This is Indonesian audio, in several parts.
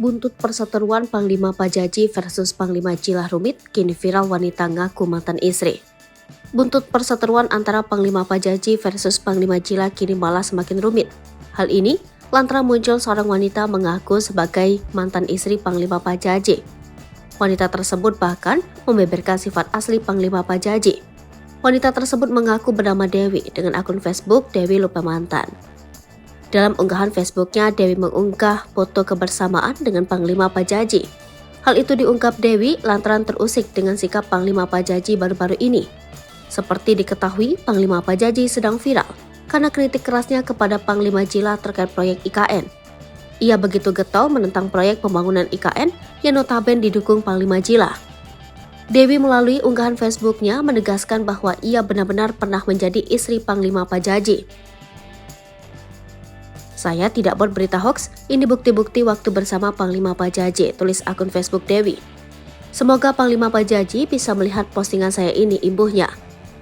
Buntut perseteruan Panglima Pajaji versus Panglima Cilah rumit, kini viral wanita ngaku mantan istri. Buntut perseteruan antara Panglima Pajaji versus Panglima Cilah kini malah semakin rumit. Hal ini lantaran muncul seorang wanita mengaku sebagai mantan istri Panglima Pajaji. Wanita tersebut bahkan membeberkan sifat asli Panglima Pajaji. Wanita tersebut mengaku bernama Dewi dengan akun Facebook Dewi Lupa Mantan. Dalam unggahan Facebooknya, Dewi mengunggah foto kebersamaan dengan Panglima Pajaji. Hal itu diungkap Dewi lantaran terusik dengan sikap Panglima Pajaji baru-baru ini. Seperti diketahui, Panglima Pajaji sedang viral karena kritik kerasnya kepada Panglima Cilah terkait proyek IKN. Ia begitu getol menentang proyek pembangunan IKN yang notabene didukung Panglima Cilah. Dewi melalui unggahan Facebooknya menegaskan bahwa ia benar-benar pernah menjadi istri Panglima Pajaji. "Saya tidak berberita hoax, ini bukti-bukti waktu bersama Panglima Pajaji," tulis akun Facebook Dewi. "Semoga Panglima Pajaji bisa melihat postingan saya ini," imbuhnya.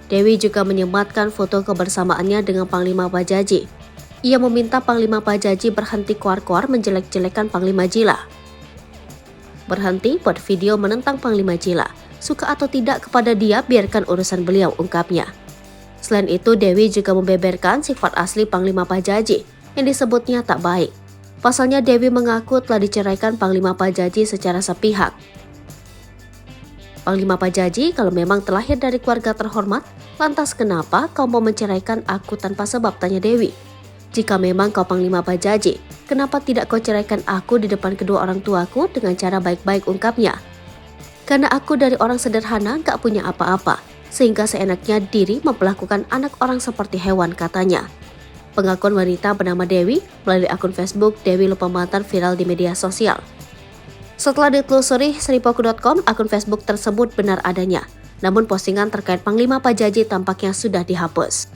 Dewi juga menyematkan foto kebersamaannya dengan Panglima Pajaji. Ia meminta Panglima Pajaji berhenti koar-koar menjelek-jelekan Panglima Cilah. "Berhenti buat video menentang Panglima Cilah. Suka atau tidak kepada dia, biarkan urusan beliau," ungkapnya. Selain itu, Dewi juga membeberkan sifat asli Panglima Pajaji yang disebutnya tak baik. Pasalnya, Dewi mengaku telah diceraikan Panglima Pajaji secara sepihak. "Panglima Pajaji, kalau memang terlahir dari keluarga terhormat, lantas kenapa kau mau menceraikan aku tanpa sebab?" tanya Dewi. "Jika memang kau Panglima Pajaji, kenapa tidak kau ceraikan aku di depan kedua orang tuaku dengan cara baik-baik?" ungkapnya. "Karena aku dari orang sederhana gak punya apa-apa, sehingga seenaknya diri memperlakukan anak orang seperti hewan," katanya. Pengakuan wanita bernama Dewi melalui akun Facebook Dewi Lupa Mantan viral di media sosial. Setelah ditelusuri Seripoku.com, akun Facebook tersebut benar adanya. Namun postingan terkait Panglima Pajaji tampaknya sudah dihapus.